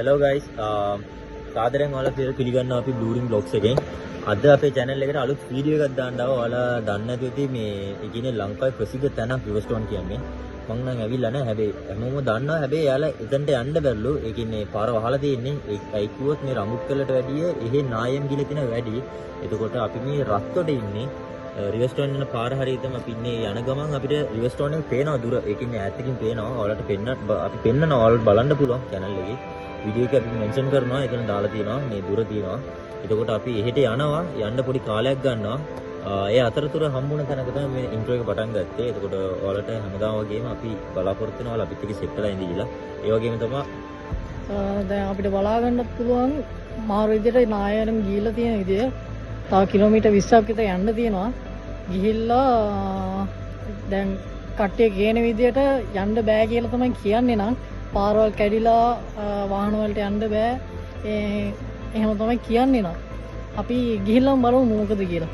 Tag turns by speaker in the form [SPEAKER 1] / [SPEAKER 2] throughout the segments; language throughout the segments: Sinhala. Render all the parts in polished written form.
[SPEAKER 1] Hello guys. සාදරයෙන් ඔයාලා පිළිගන්නවා අපි බ්ලූරින් බ්ලොග්ස් එකෙන්. අද අපේ channel එකට අලුත් වීඩියෝ එකක් දාන්න ආවා. ඔයාලා දන්නේ නැතුව ඉතින් මේ ඒ කියන්නේ ලංකාවේ ප්‍රසිද්ධ තැනක් රිවර්ස්ටෝන් කියන්නේ. මම නම් ඇවිල්ලා නැහැ. හැබැයි හැමෝම දන්නවා. හැබැයි එයාලා එතනට යන්න බැරිලු. ඒ කියන්නේ පාර වහලා තියෙන්නේ. ඒයි කිව්වොත් මේ රඹුක්කලට වැඩිය එහෙ නායම් ගිල තියෙන වැඩි. එතකොට අපි මේ රත්තොට ඉන්නේ. රිවර්ස්ටෝන් යන පාර හරියටම අපි ඉන්නේ යන ගමන් අපිට රිවර්ස්ටෝන් එක පේනවා දුර. ඒ කියන්නේ ඈතකින් පේනවා. ඔයාලට අපි පෙන්නනවා. ඔයාලට බලන්න පුළුවන් channel එකේ. වීඩියෝ එක අපි මෙන්ෂන් කරනවා. එතන දාලා තියෙනවා. මේ දුර තියෙනවා. එතකොට අපි එහෙට යනවා. යන්න පොඩි කාලයක් ගන්නවා. ඒ අතරතුර හම්බුන තැනක තමයි මේ ඉන්ට්‍රෝ එක පටන් ගත්තේ. එතකොට ඔයාලට හැමදාම වගේම අපි බලාපොරොත්තු වෙනවා ඔයාලා අපිත් එක්ක සෙට් වෙලා ඉඳීලා. ඒ වගේම තමයි
[SPEAKER 2] දැන් අපිට බලා ගන්නත් පුළුවන් මාරු විදියට නායරම් ගිහිල්ලා තියෙන විදිය. තව කිලෝමීටර් 20ක් විතර යන්න තියෙනවා. ගිහිල්ලා දැන් කට්ටිය කියන විදියට යන්න බෑ කියලා තමයි කියන්නේ නම් පාරවල් කැඩිලා වාහන වලට යන්න බෑ. එහෙම තමයි කියන්නේ නම්. අපි ගිහිල්ලා බලමු මොකද කියලා.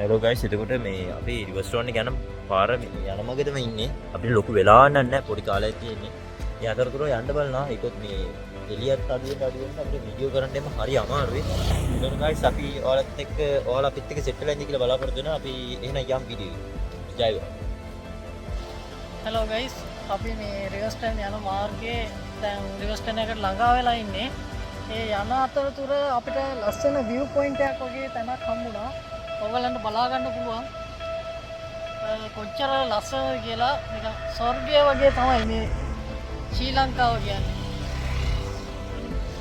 [SPEAKER 1] hello guys. එතකොට මේ අපි රිවර්ස්ටෝන් එක යන පාර යන මගෙදම ඉන්නේ. අපිට ලොකු වෙලාවක් නැහැ. පොඩි කාලයක් තියෙන්නේ. ඒ අතරතුර යන්න බලනවා. ඒකත් මේ එළියත් අඩුවෙන් අපිට වීඩියෝ කරන්න එම හරි අමාරුයි. ඊළඟ guys අපි ඔයාලා අපිත් එක්ක සෙට් වෙලා ඉඳී කියලා බලාපොරොත්තු වෙනවා. අපි එහෙනම් යම් වීඩියෝ. ජය වේවා.
[SPEAKER 2] hello guys. අපි මේ රිවර්ස්ටෝන් යන මාර්ගයේ දැන් රිවර්ස්ටෝන් එකට ළඟා වෙලා ඉන්නේ. ඒ යන අතරතුර අපිට ලස්සන view point එකක් වගේ තැනක් හම්බුණා. ඔයගලන්ට බලා ගන්න පුළුවන්. කොච්චර ලස්සනද කියලා නිකන් ස්වර්ගය වගේ තමයි මේ ශ්‍රී ලංකාව කියන්නේ.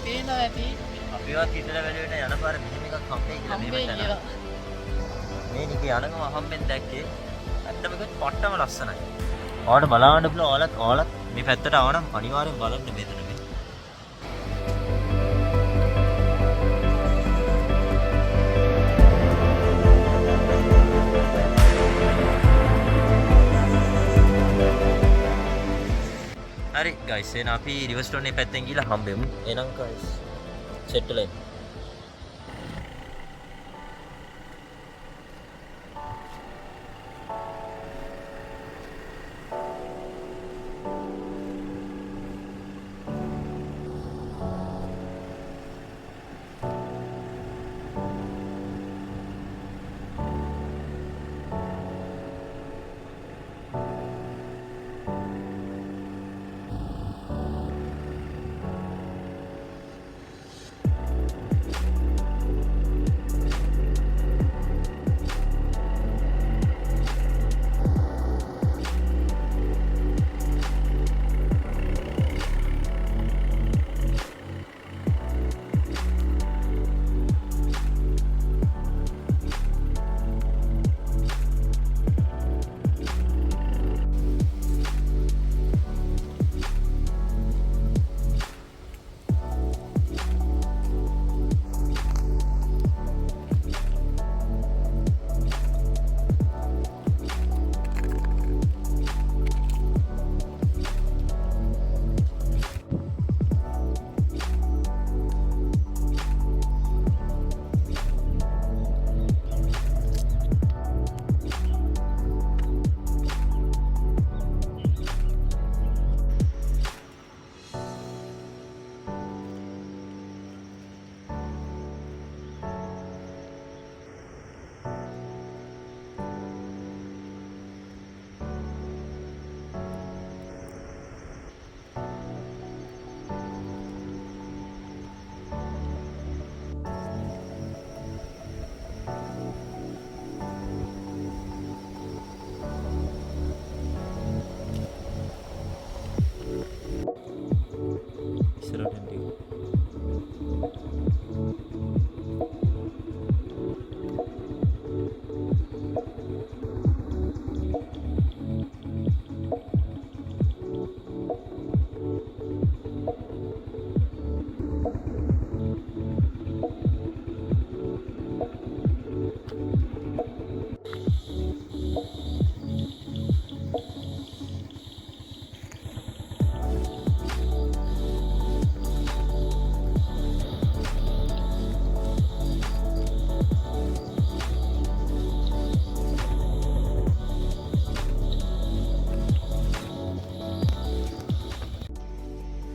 [SPEAKER 2] පේනවා ඇති.
[SPEAKER 1] අපිවත් හිතලා වැඩ වෙන යන පාර මෙහෙම එකක් හම්බෙයි කියලා මේ තැන. මේ නික යනකම හම්බෙන් දැක්කේ. ඇත්තම කිව්වොත් පට්ටම ලස්සනයි. ඔයාලට බලන්න පුළුවන්. ඔයාලත් මේ පැත්තට ආවනම් අනිවාර්යෙන් බලන්න මෙතන. හරි guys, එහෙනම් අපි රිවර්ස්ටෝන් එකේ පැත්තෙන් ගිහලා හම්බෙමු. එහෙනම් guys සෙට් වෙලා ඉන්න.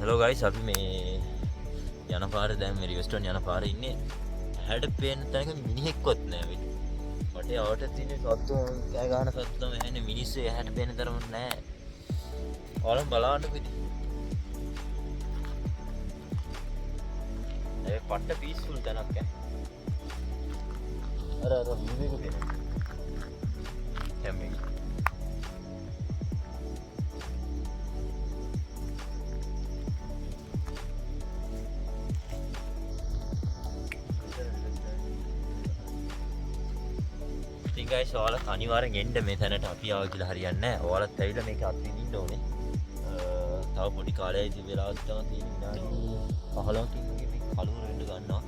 [SPEAKER 1] හෙලෝ ගයිස් අපි මේ යන පාරේ දැන් මේ රිවර්ස්ටෝන් යන පාරේ ඉන්නේ හැඩ පේන තැනක මිනිහෙක්වත් නැහැ වෙයි වටේ ආවට තියෙන සත්තු කෑ ගන්න සත්තු එන්නේ මිනිස්සු හැඩ පේන තරම නැහැ ඔයාලා බලන්න පිටි ඒ පට්ට පීස්ෆුල් තැනක් අර වීව් එක පේන කැම්පින් ඉතින් guys ඔයාලා අනිවාර්යෙන් එන්න මේ තැනට අපි ආවා කියලා හරියන්නේ නැහැ. ඔයාලත් ඇවිල්ලා මේක අත්විඳින්න ඕනේ. තව පොඩි කාලයයි ඉතින් වෙලාවක් තමයි තියෙන විනාඩි 15කින් වගේ මේ කලුර වෙන්න ගන්නවා.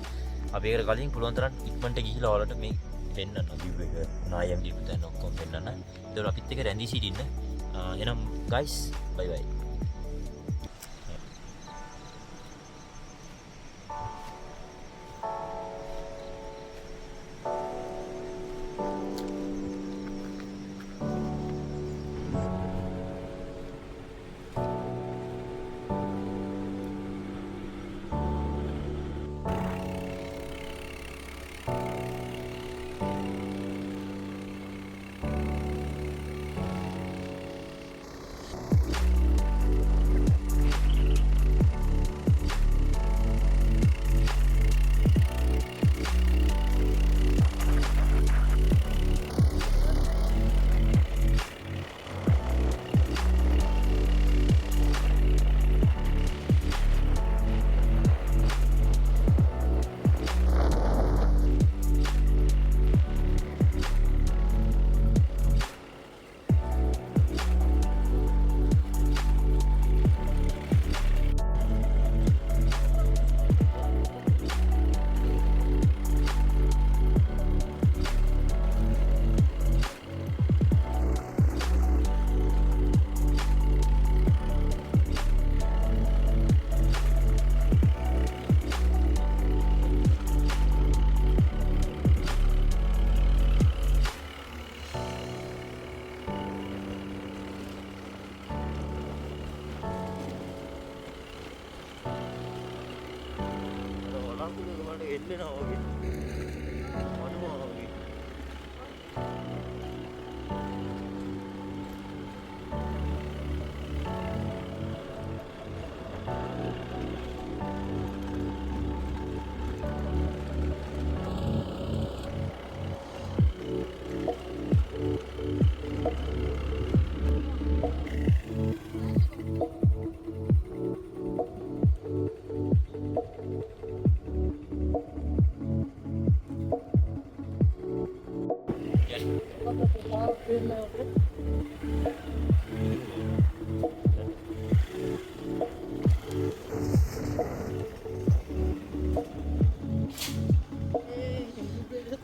[SPEAKER 1] අපි ඒකට කලින් පුළුවන් තරම් ඉක්මනට ගිහිල්ලා ඔයාලට මේ පෙන්නන්න view එක නායම් දීපු තැන ඔක්කොම පෙන්නන්න. ඒතකොට අපිත් එක්ක රැඳී සිටින්න. එහෙනම් guys bye bye.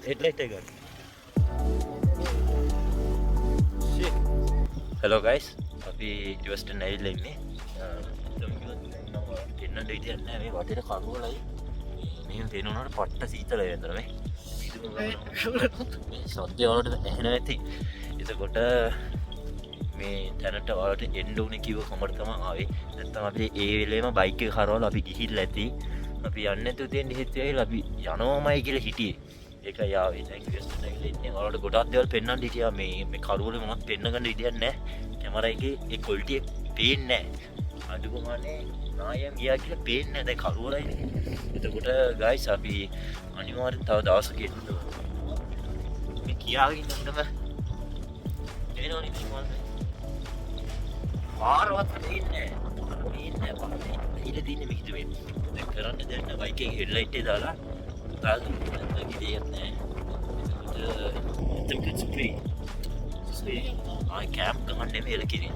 [SPEAKER 1] Headlight එක ගන්න. Hello guys. අපි රිවර්ස්ටෝන් ඇවිල්ලා ඉන්නේ. එන්නට විදියක් නැහැ මේ වටේට කරුවලයි. මෙහෙම පේනවනට පට්ට සීතලයි වෙනතර මේ. සද්දය වලට ඇහෙන ඇති. එතකොට මේ තැනට වලට එන්න උනේ කිව්ව කමර තමයි ආවේ. නැත්තම් අපි ඒ වෙලේම බයික් එක කරවලා අපි ගිහිල්ලා ඇති. අපි යන්නේ නැතුව තියෙන හිත ඇවිල්ලා අපි යනවාමයි කියලා හිටියේ. ඒකයි ආවේ. දැන් රිවර්ස්ටෝන් ඇවිල්ලා ඉන්නේ. වලට ගොඩක් දේවල් පෙන්වන්න හිටියා මේ කරුවල මොනවත් පෙන්න ගන්න විදියක් නැහැ. කැමරා එකේ ඒ ක්වොලිටි එක පේන්නේ නැහැ. අදුගමනේ නායම් ගියා කියලා පේන්නේ නැහැ. දැන් කරුවලයි. එතකොට guys අපි අනිවාර්යෙන් තව දවසක එන්න ඕනේ. මේ කියාගෙන ඉන්නම එනෝනේ ඉතින් පාරවත් දෙන්නේ නැහැ. පාරේ ඉල දින්නේ මිහිදු වෙන්නේ. දැන් කරන්න දැන් බයික් එකේ හෙඩ්ලයිට් එක දාලා තාම ගිරියක් නැහැ. එතකොට ස්ප්‍රේ ආයි කැම්ප් ගන්න නෙමෙයි එල කිරින්.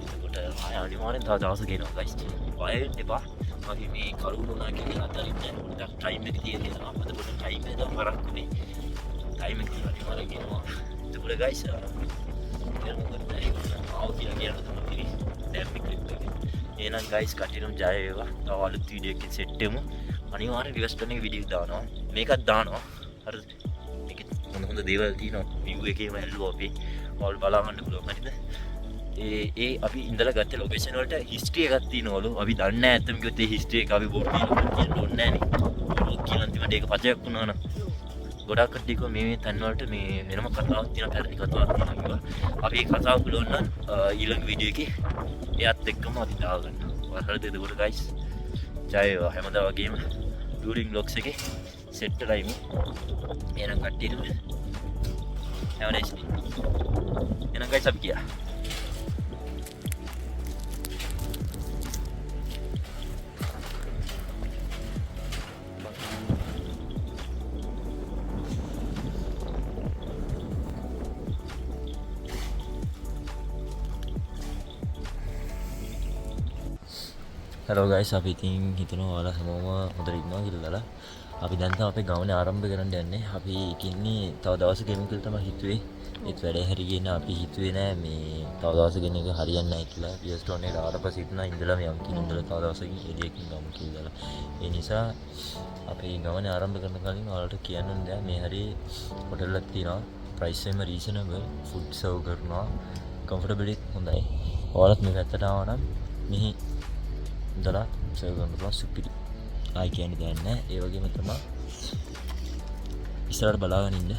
[SPEAKER 1] එතකොට ආය අනිවාර්යෙන් තව දවසක එනවා guys. බය වෙන්න එපා. අපි මේ කරුණා කියන අතරින් දැන් ටයිම් එක තියෙනවා. අපිට පොඩි ටයිම් එකක් වරක්කුනේ. ටයිම් එක අනිවාර්යෙන් එනවා. එතකොට guys එහෙනම් guys කටිනම් ජය වේවා. තව අලුත් වීඩියෝ එකකින් සෙට් වෙමු. අනිවාර්යෙන් රිවර්ස්ටෝන් එකේ වීඩියෝ දානවා. මේකත් දානවා. හරිද? මේකේ හොඳ දේවල් තියෙනවා. view එකේම ඇල්ලුවා අපි. ඔයාලා බලා ගන්න පුළුවන් හරිද? ඒ අපි ඉඳලා ගත්ත ලොකේෂන් වලට හිස්ටරි එකක් තියෙනවලු. අපි දන්නේ නැහැ ඇත්තම කිව්වොත් ඒ හිස්ටරි එක අපි බොරු කියන්න ඕනේ නැහැ නේ. කියලා අන්තිමට ඒක පචයක් වුණා නම්. ගොඩක් කට්ටිය කිව්වා මේ තැන් වලට මේ වෙනම කතාවක් තියෙනවා, පැරණි කතාවක් තියෙනවා කිව්වා. අපි ඒ කතාව පුළුවන් නම් ඊළඟ වීඩියෝ එකේ එයාත් එක්කම අපි දාගන්නවා. හරිද එතකොට guys? ජය වේවා හැමදා වගේම ඩූරින් බ්ලොග්ස් එකේ සෙට් වෙලා ඉමු. එහෙනම් කට්ටියට have a nice day. එහෙනම් guys අපි ගියා. හලෝ ගයිස්, අපි ඉතින් හිතනවා ඔයාලා හැමෝම හොඳට ඉන්නවා කියලා දාලා අපි දැන් තමයි අපේ ගමනේ ආරම්භ කරන්න යන්නේ. අපි ඉන්නේ තව දවසක එමු කියලා තමයි හිතුවේ. ඒත් වැඩේ හරියගෙන අපි හිතුවේ නෑ මේ තව දවසක එන එක හරියන්නේ නැහැ කියලා. පියස්ටෝන් එකට ආවට පස්සේ ඉන්නා ඉඳලා මේ යම් ඉඳලා තව දවසකින් එළියකින් ගමු කියලා දාලා. ඒ නිසා අපි ගමනේ ආරම්භ කරන කලින් ඔයාලට කියන්න ඕනේ දැන් මේ හරිය හොටල් එකක් තියෙනවා. ප්‍රයිස් එකම රීසනබල්, ෆුඩ් සර්ව් කරනවා, කම්ෆර්ටබිලි හොඳයි. ඔයාලත් මේ පැත්තට ආවා නම් මෙහි ඉඳලා සර්ව් කරන්න පුළුවන් සුපිරි. ආයි කියන්නේ දැන් නෑ. ඒ වගේම තමයි ඉස්සරහට බලාගෙන ඉන්න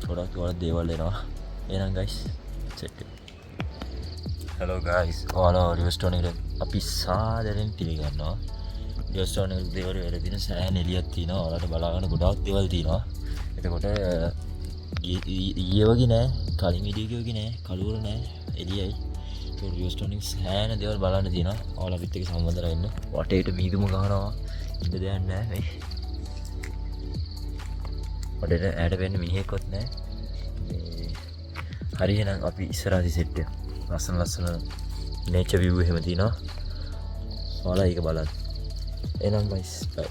[SPEAKER 1] ගොඩක් වල දේවල් එනවා. එහෙනම් guys set. hello guys, ඔයාලා රිවර්ස්ටෝන් එකට අපි සාදරෙන් පිළිගන්නවා. රිවර්ස්ටෝන් එකේ දේවල් වල දින සෑහෙන එළියක් තියෙනවා. ඔයාලට බලාගන්න ගොඩක් දේවල් තියෙනවා. එතකොට ඊයේ වගේ නෑ, කලින් වීඩියෝ එකේ වගේ නෑ, කලුවර නෑ, එළියයි. රිවර්ස්ටෝන් එකේ සෑහෙන දේවල් බලන්න තියෙනවා. ඔයාලා අපිත් එක්ක සම්බන්ධ වෙලා ඉන්න. වටේට මීදුම ගහනවා. ඉන්න දෙයක් නෑ මේ. වටේට ඇඩ වෙන්න මිනිහෙක්වත් නෑ. මේ හරි එහෙනම් අපි ඉස්සරහදී සෙට් එක. ලස්සන නේචර් view එහෙම තියෙනවා. ඔයාලා ඒක බලන්න. එහෙනම් guys bye.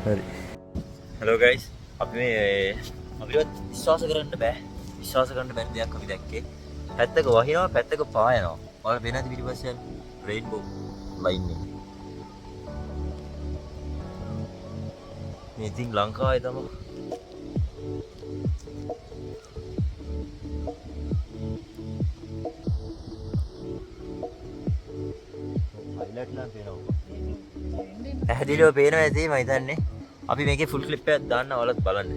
[SPEAKER 1] හරි. hello guys, අපි මේ අපිවත් විශ්වාස කරන්න බැරි දෙයක් අපි දැක්කේ. පැත්තක වහිනවා, පැත්තක පායනවා. ඔයාලා වෙනද පිටිපස්සේ රේන්බෝ ලයින් එක. මේ ඉතින් ලංකාවේ තමයි හයිලයිට් නම් පේනවා. පැහැදිලිව පේනවා ඇති මම හිතන්නේ. අපි මේකේ ෆුල් ක්ලිප් එකක් දාන්න ඔයාලත් බලන්න.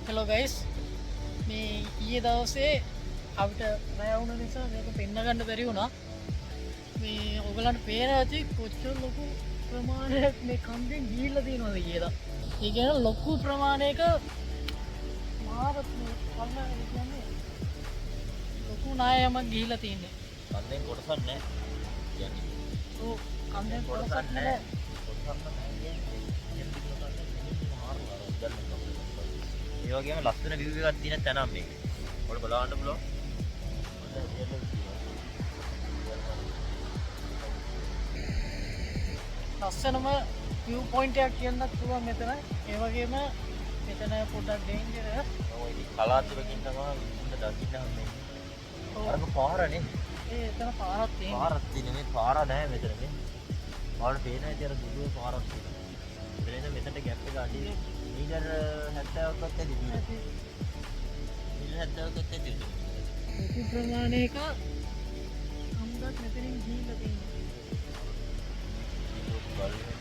[SPEAKER 2] hello guys, මේ ඊයේ දවසේ අපිට රැ වුණ නිසා මේක පෙන්න ගන්න බැරි වුණා. මේ ඔයගලන්ට පේන ඇති කොච්චර ලොකු ප්‍රමාණයක් මේ කන්දෙන් ගිහිල්ලා තියෙනවද කියලා. ඒ කියන්නේ ලොකු ප්‍රමාණයක මාවත් කන්න කියන්නේ ලොකු නායයක් ගිහිල්ලා තියෙන්නේ.
[SPEAKER 1] කන්දෙන් කොටසක් නැහැ. කියන්නේ
[SPEAKER 2] ඔව් කන්දෙන් කොටසක් නැහැ.
[SPEAKER 1] ඒ වගේම ලස්සන view එකක් තියෙන තැනක් මේක. ඔයාලා බලන්න පුළුවන්.
[SPEAKER 2] ලස්සනම view point එකක් කියන්නත් පුළුවන් මෙතන. ඒ වගේම මෙතන පොඩ්ඩක් ඩේන්ජරස්.
[SPEAKER 1] ඔය ඉතින් කලාතුරකින් තමයි ඉන්න දකින්න හම්බෙන්නේ. අරක පාරනේ.
[SPEAKER 2] ඒ එතන පාරක් තියෙනවා.
[SPEAKER 1] පාරක් තියෙන මේ පාර නැහැ මෙතන මේ. ඔයාලට පේන ඇති අර දුර පාරක් තියෙනවා. මෙතනට ගැප් එක අඩි මීටර් 70ක් වත්තේ දිනුනේ. මීටර් 70ක් වත්තේ දිනුනේ.
[SPEAKER 2] ලොකු ප්‍රමාණයක අම්ගත් මෙතනින් ගිහිල්ලා තියෙනවා.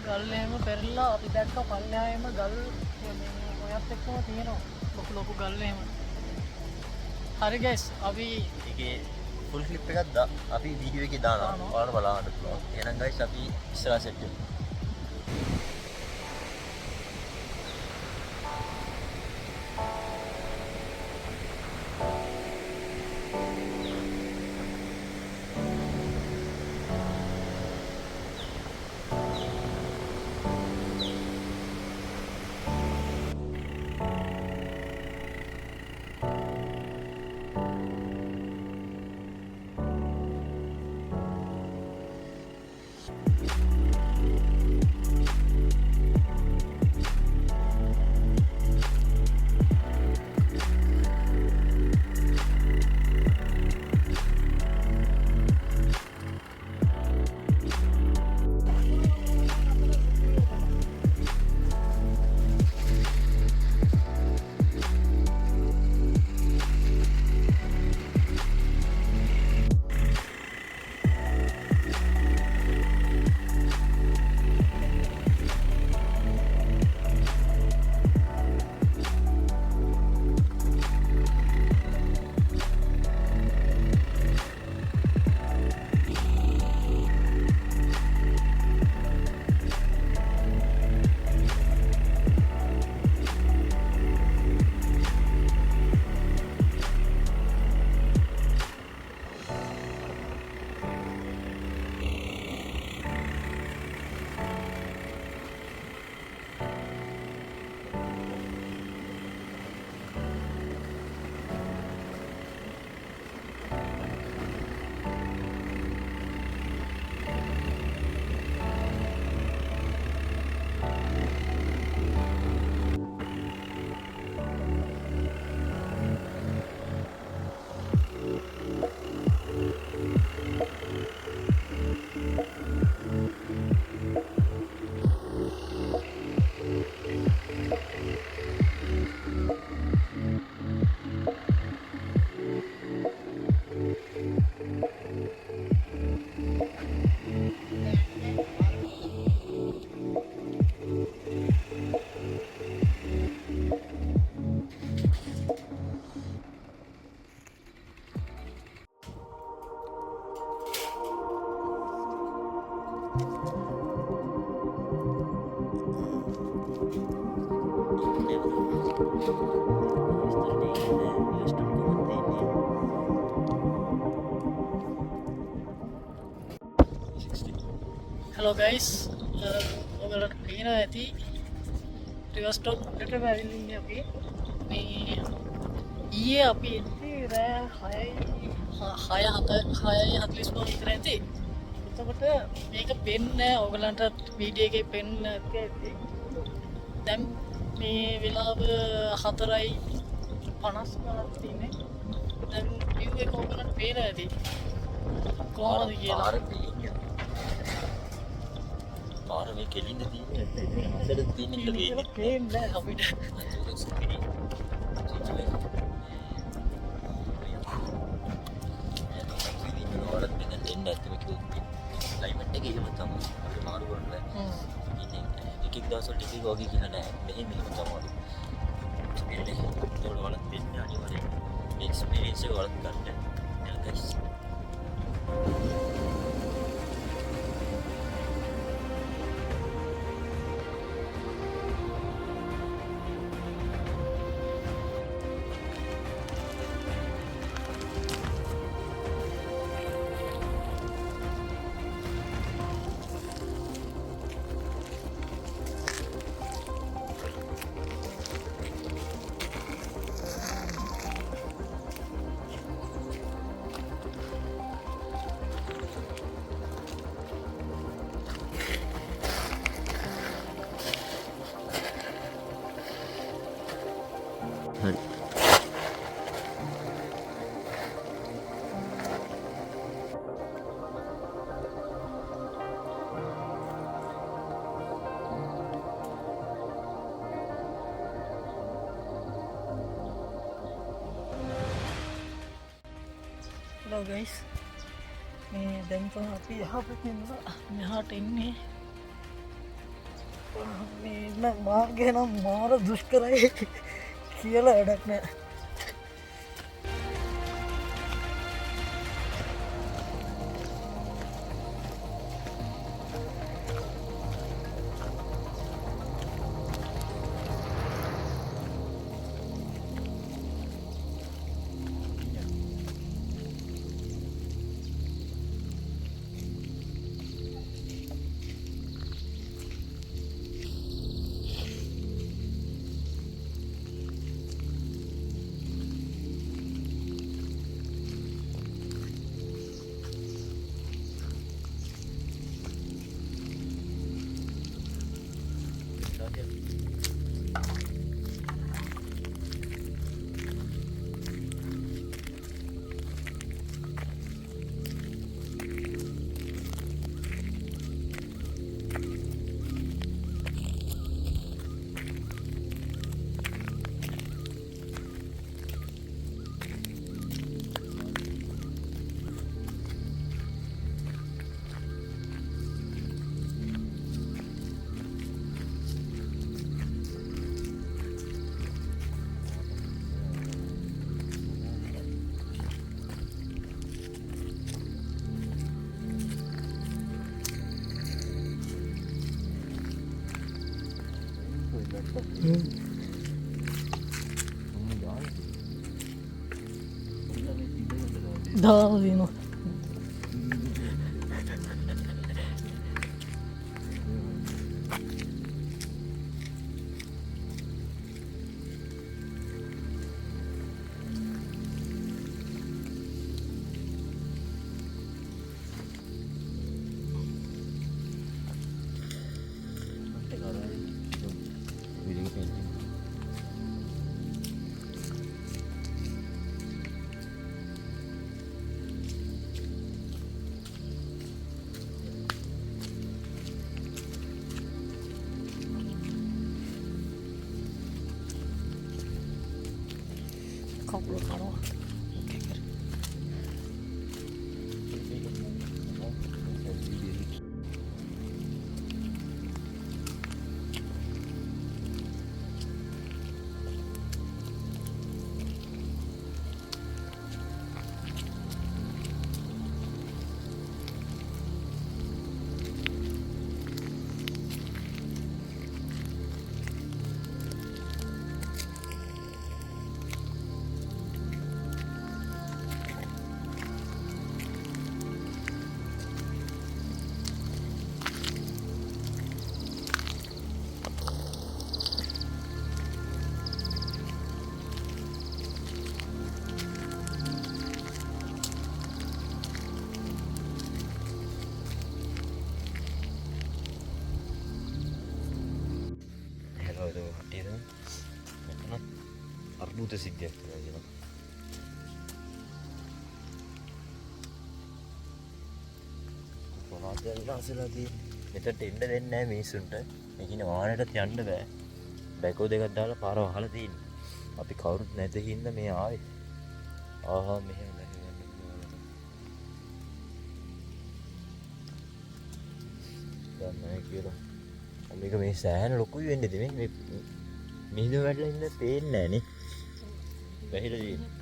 [SPEAKER 2] ගල් එහෙම පෙරලා අපි දැක්ක පල්ලෙහායම ගල් ඔයත් එක්කම තියෙනවා. ලොකු ගල් එහෙම. හරි guys, අපි
[SPEAKER 1] ඒකේ ෆුල් ක්ලිප් එකක් අපි වීඩියෝ එකේ දානවා. ඔයාලට බලන්න පුළුවන්. එහෙනම් guys අපි ඉස්සරහ සෙට් වෙමු.
[SPEAKER 2] Hello guys, ඔයගලට පේනවා ඇති රිවර්ස් ස්ටොක් එකට ඇවිල්ලා ඉන්නේ අපි. මේ ඊයේ අපි එන්නේ රෑ 6:45 විතර ඇති. එතකොට මේක පෙන්නේ ඔයගලන්ට වීඩියෝ එකේ පෙන්න ඇති. දැන් මේ වෙලාව 4:50 තියෙන්නේ. දැන් view එක ඔයගලන්ට පේනවා ඇති. කොහොමද කියලා.
[SPEAKER 1] පාර මේ කෙලින්ද තියෙන්නේ අතට තියෙන එක වෙන්නේ
[SPEAKER 2] පේන්නේ අපිට.
[SPEAKER 1] වලත් වෙන දෙන්න ඇත්තම ක්ලයිමේට් එක එහෙම තමයි අපිට මාරු කරන්න බෑ. ඉතින් එක දවසවල ටික වගේ කියලා නෑ. මෙහෙම තමයි. එන්නේ ඒක වලත් වෙන්නේ අනිවාර්යයෙන්. මේ එක්ස්පීරියන්ස් එක වලත් ගන්න. guys. හරි.
[SPEAKER 2] Hello guys, මේ දැන් තමයි අපි මෙහාට එන්නේ. මේ මාර්ගය නම් මාර දුෂ්කරයි කියලා වැඩක් නෑ. දාලා දෙනවා. Couple of color. Okay, good.
[SPEAKER 1] අර්බුද සිද්ධියක් කරගෙන කොහොමද විනාශලාදී මෙතනට එන්න දෙන්නේ නැහැ මිනිස්සුන්ට. මේ කියන වාහනයටත් යන්න බෑ. බැකෝ දෙකක් දාලා පාර වහලා තියෙන්නේ. අපි කවුරුත් නැති හින්දා මේ ආවේ. ආහා මෙහෙම නැහැ. දැන් කියලා. මේක මේ සෑහෙන ලොකුයි වෙන්නේ ඉතින් මේ මිහිඳු වැටලා ඉන්න පේන්නේ නැහැ නේ. වැහිලා තියෙන්නේ.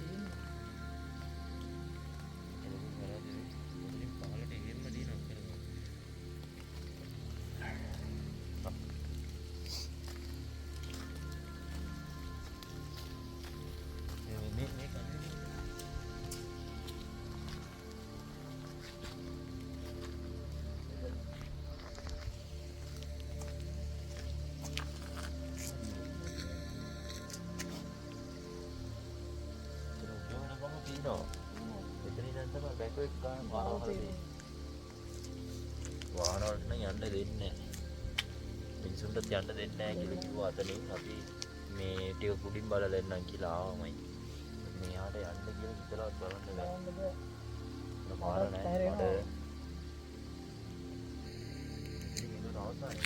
[SPEAKER 1] වාහනවලට නම් යන්න දෙන්නේ නැහැ. මිනිසුන්ට යන්න දෙන්නේ නැහැ කියලා කිව්වා අතනින්. අපි මේ ටික කුඩින් බලලා එන්නම් කියලා ආවමයි. මෙහාට යන්න කියලා හිතලවත් බලන්න බෑ. මාර නැහැ. මඩ ඉතින් ඒක අවසානයි.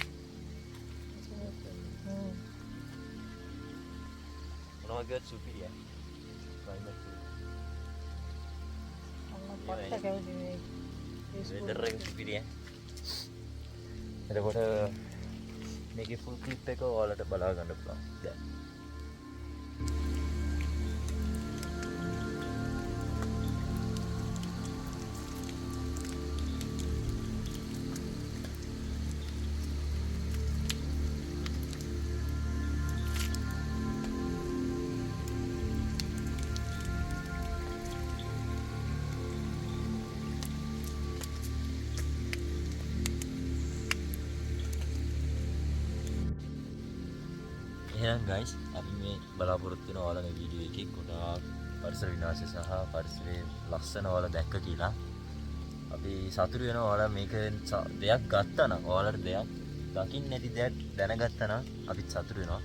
[SPEAKER 1] මොනවා කියත් සුපිරිය. ක්ලයිමේට් වෙදර් එක සුපිරිය. එතකොට මේකේ ෆුල් ක්ලිප් එක ඔයාලට බලා ගන්න පුළුවන්. දැන් එහෙනම් guys අපි මේ බලාපොරොත්තු වෙන ඔයාලගේ වීඩියෝ එකේ ගොඩාක් පරිසර විනාශය සහ පරිසරයේ ලස්සන ඔයාලා දැක්ක කියලා. අපි සතුටු වෙනවා ඔයාලා මේක දෙයක් ගත්තා නම් ඔයාලට දෙයක් දකින්න නැති දෙයක් දැනගත්තා නම් අපිත් සතුටු වෙනවා.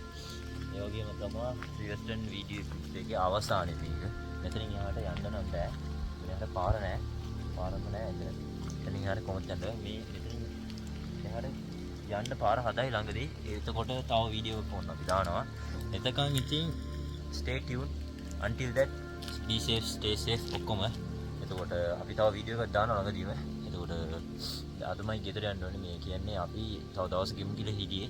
[SPEAKER 1] ඒ වගේම තමයි රිවර්ස්ටන් වීඩියෝ එකේ අවසානයේ මේක. මෙතනින් එහාට යන්න නම් බෑ. මෙතනට පාර නැහැ. පාරම නැහැ එතන. එතනින් එහාට කොහොමද යන්නේ? මේ මෙතනින් එහාට යන්න පාර හදයි ළඟදී. එතකොට තව වීඩියෝ එකක් ඕන අපි දානවා. එතකන් ඉතින් stay tuned until that be safe stay safe ඔක්කොම. එතකොට අපි තව වීඩියෝ එකක් දානවා ළඟදීම. එතකොට අදමයි ගෙදර යන්න ඕනේ. මේ කියන්නේ අපි තව දවසකින් කියලා හිටියේ.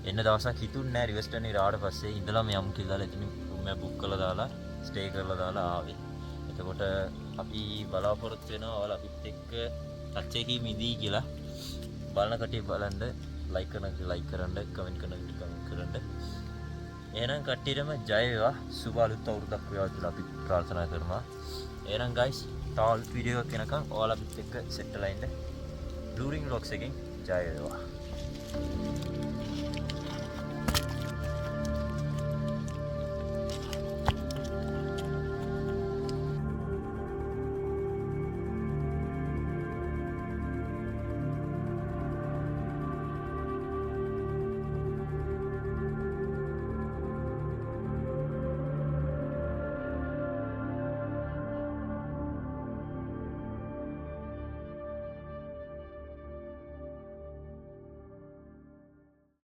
[SPEAKER 1] එන්න දවසක් හිතුන්නේ නැහැ රිවර්ස්ටන් ඉර ආවට පස්සේ ඉඳලා මේ යමු කියලා දාලා එතන රූම් එක බුක් කරලා දාලා ස්ටේ කරලා දාලා ආවේ. එතකොට අපි බලාපොරොත්තු වෙනවා ඔයාලා අපිත් එක්ක ටච් එකේ මිදී කියලා. බලන කට්ටිය බලන්න ලයික් කරන්න කමෙන්ට් කරන්න. එහෙනම් කට්ටියටම ජය වේවා. සුබ අලුත් අවුරුද්දක් වේවා කියලා අපි ප්‍රාර්ථනා කරනවා. එහෙනම් guys තව වීඩියෝ එකක් එනකන් ඔයාලා අපිත් එක්ක සෙට් වෙලා ඉන්න. බ්ලූරින් ව්ලොග්ස් එකෙන් ජය වේවා.